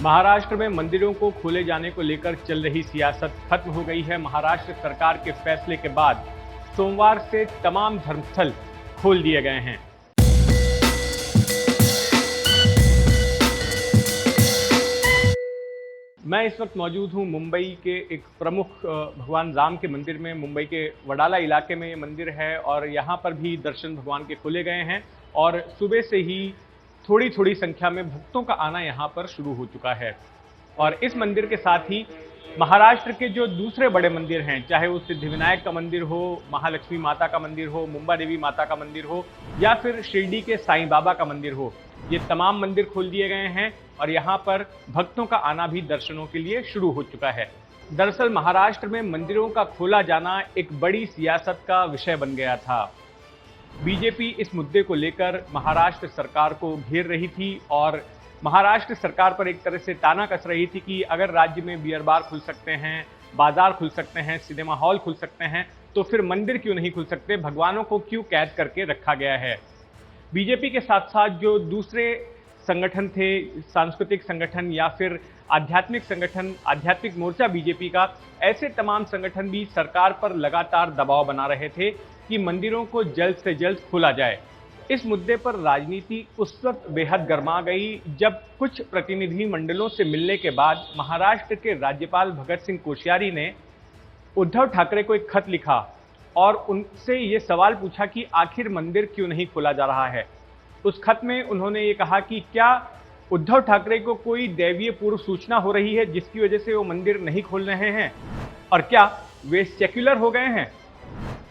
महाराष्ट्र में मंदिरों को खोले जाने को लेकर चल रही सियासत खत्म हो गई है। महाराष्ट्र सरकार के फैसले के बाद सोमवार से तमाम धर्मस्थल खोल दिए गए हैं। मैं इस वक्त मौजूद हूं मुंबई के एक प्रमुख भगवान राम के मंदिर में। मुंबई के वडाला इलाके में ये मंदिर है और यहाँ पर भी दर्शन भगवान के खोले गए हैं और सुबह से ही थोड़ी थोड़ी संख्या में भक्तों का आना यहाँ पर शुरू हो चुका है। और इस मंदिर के साथ ही महाराष्ट्र के जो दूसरे बड़े मंदिर हैं, चाहे वो सिद्धिविनायक का मंदिर हो, महालक्ष्मी माता का मंदिर हो, मुंबा देवी माता का मंदिर हो या फिर शिरडी के साईं बाबा का मंदिर हो, ये तमाम मंदिर खोल दिए गए हैं और यहाँ पर भक्तों का आना भी दर्शनों के लिए शुरू हो चुका है। दरअसल महाराष्ट्र में मंदिरों का खोला जाना एक बड़ी सियासत का विषय बन गया था। बीजेपी इस मुद्दे को लेकर महाराष्ट्र सरकार को घेर रही थी और महाराष्ट्र सरकार पर एक तरह से ताना कस रही थी कि अगर राज्य में बियर बार खुल सकते हैं, बाजार खुल सकते हैं, सिनेमा हॉल खुल सकते हैं, तो फिर मंदिर क्यों नहीं खुल सकते, भगवानों को क्यों कैद करके रखा गया है। बीजेपी के साथ साथ जो दूसरे संगठन थे, सांस्कृतिक संगठन या फिर आध्यात्मिक संगठन, आध्यात्मिक मोर्चा बीजेपी का, ऐसे तमाम संगठन भी सरकार पर लगातार दबाव बना रहे थे कि मंदिरों को जल्द से जल्द खोला जाए। इस मुद्दे पर राजनीति उस वक्त बेहद गर्मा गई जब कुछ प्रतिनिधि मंडलों से मिलने के बाद महाराष्ट्र के राज्यपाल भगत सिंह कोश्यारी ने उद्धव ठाकरे को एक खत लिखा और उनसे ये सवाल पूछा कि आखिर मंदिर क्यों नहीं खोला जा रहा है। उस खत में उन्होंने ये कहा कि क्या उद्धव ठाकरे को कोई दैवीय पूर्व सूचना हो रही है जिसकी वजह से वो मंदिर नहीं खोल रहे हैं, और क्या वे सेक्युलर हो गए हैं।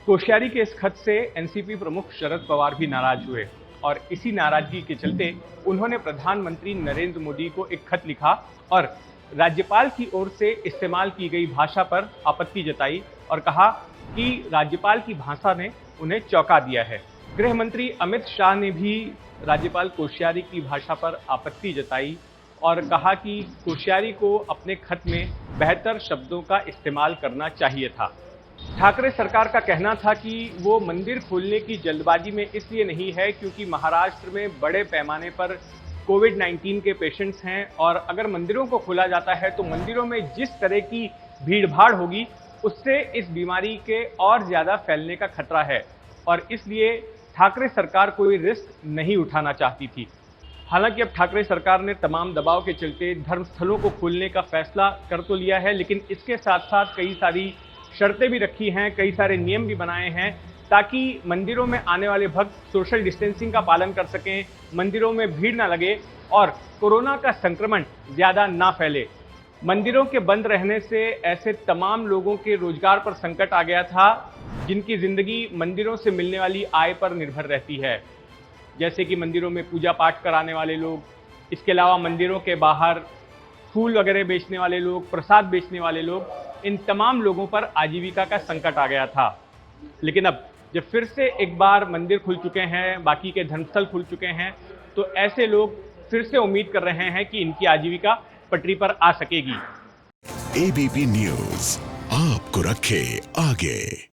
कोश्यारी के इस खत से एनसीपी प्रमुख शरद पवार भी नाराज हुए और इसी नाराजगी के चलते उन्होंने प्रधानमंत्री नरेंद्र मोदी को एक खत लिखा और राज्यपाल की ओर से इस्तेमाल की गई भाषा पर आपत्ति जताई और कहा कि राज्यपाल की भाषा ने उन्हें चौंका दिया है। गृह मंत्री अमित शाह ने भी राज्यपाल कोश्यारी की भाषा पर आपत्ति जताई और कहा कि कोश्यारी को अपने खत में बेहतर शब्दों का इस्तेमाल करना चाहिए था। ठाकरे सरकार का कहना था कि वो मंदिर खोलने की जल्दबाजी में इसलिए नहीं है क्योंकि महाराष्ट्र में बड़े पैमाने पर कोविड-19 के पेशेंट्स हैं और अगर मंदिरों को खोला जाता है तो मंदिरों में जिस तरह की भीड़-भाड़ होगी उससे इस बीमारी के और ज़्यादा फैलने का खतरा है और इसलिए ठाकरे सरकार कोई रिस्क नहीं उठाना चाहती थी। हालांकि अब ठाकरे सरकार ने तमाम दबाव के चलते धर्मस्थलों को खोलने का फैसला कर तो लिया है, लेकिन इसके साथ साथ कई सारी शर्तें भी रखी हैं, कई सारे नियम भी बनाए हैं ताकि मंदिरों में आने वाले भक्त सोशल डिस्टेंसिंग का पालन कर सकें, मंदिरों में भीड़ ना लगे और कोरोना का संक्रमण ज़्यादा ना फैले। मंदिरों के बंद रहने से ऐसे तमाम लोगों के रोजगार पर संकट आ गया था जिनकी ज़िंदगी मंदिरों से मिलने वाली आय पर निर्भर रहती है, जैसे कि मंदिरों में पूजा पाठ कराने वाले लोग, इसके अलावा मंदिरों के बाहर फूल वगैरह बेचने वाले लोग, प्रसाद बेचने वाले लोग, इन तमाम लोगों पर आजीविका का संकट आ गया था। लेकिन अब जब फिर से एक बार मंदिर खुल चुके हैं, बाकी के धर्मस्थल खुल चुके हैं, तो ऐसे लोग फिर से उम्मीद कर रहे हैं कि इनकी आजीविका पटरी पर आ सकेगी। एबीपी न्यूज़ आपको रखे आगे।